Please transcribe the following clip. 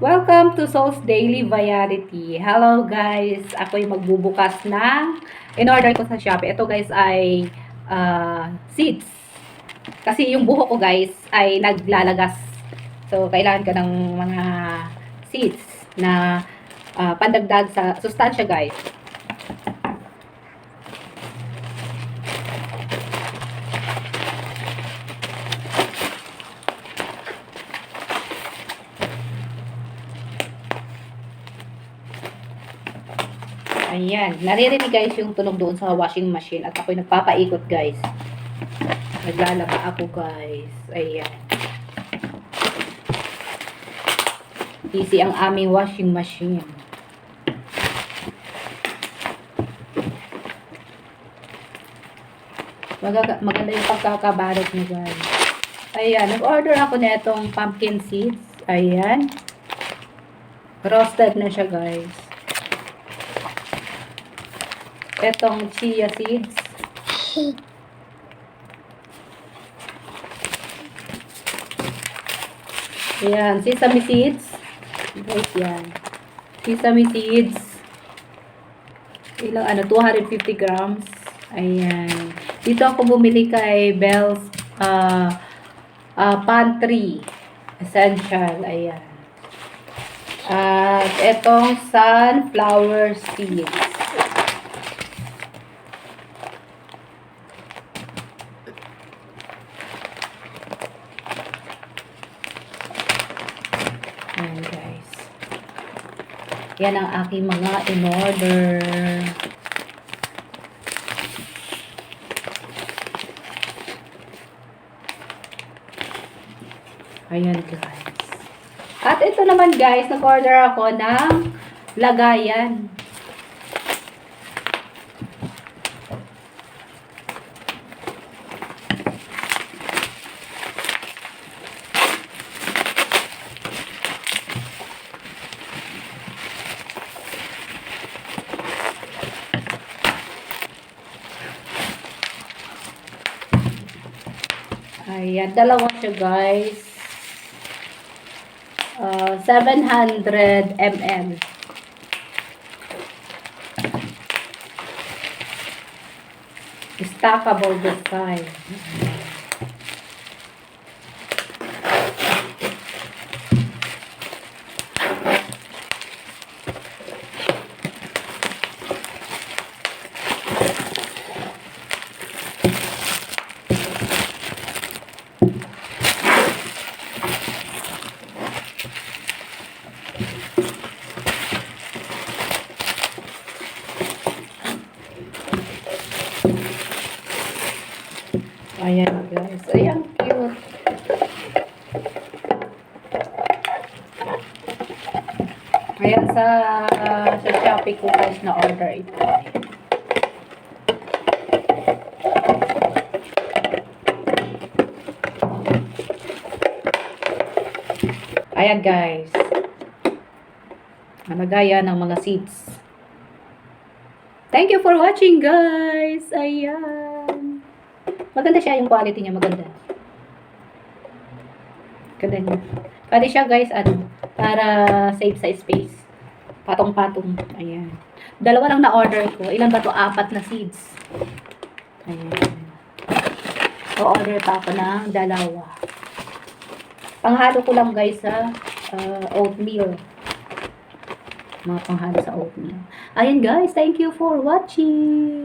Welcome to Soul's Daily Variety. Hello guys, ako yung magbubukas ng in-order ko sa Shopee. Ito guys ay seeds. Kasi yung buho ko guys ay naglalagas. So kailangan ka ng mga seeds na pandagdag sa sustansya guys. Ayan. Naririnig guys yung tunog doon sa washing machine. At ako'y nagpapaikot guys. Naglalaba ako guys. Ayan. Easy ang aming washing machine. Maganda yung pagkakabalot niyo guys. Ayan. Nag-order ako na itong pumpkin seeds. Ayan. Roasted na siya guys. Etong chia seeds. Ayan, sesame seeds. Guys, yan. Sesame seeds. Ilang 250 grams. Ayan. Dito ako bumili kay Bell's Pantry Essential. Ayan. At etong sunflower seeds. Ayan guys. Yan ang aking mga in-order. Ayan guys. At ito naman guys, nag-order ako ng lagayan. Ayan, dalawa siya guys. 700 ml. Stackable design. Ayan guys. Ayan, cute. Ayan sa Shopee ko guys na order ito. Ayan guys. Nalagaya ng mga seeds. Thank you for watching guys. Ayan. Maganda siya yung quality niya, maganda. Ganda niya. Pwede siya guys, para save sa space. Patong-patong. Ayan. Dalawa lang na-order ko. Ilan ba to? 4 na seeds. Ayan. O-order pa ako ng dalawa. Panghalo ko lang guys sa oatmeal. Mga panghalo sa oatmeal. Ayan guys, thank you for watching.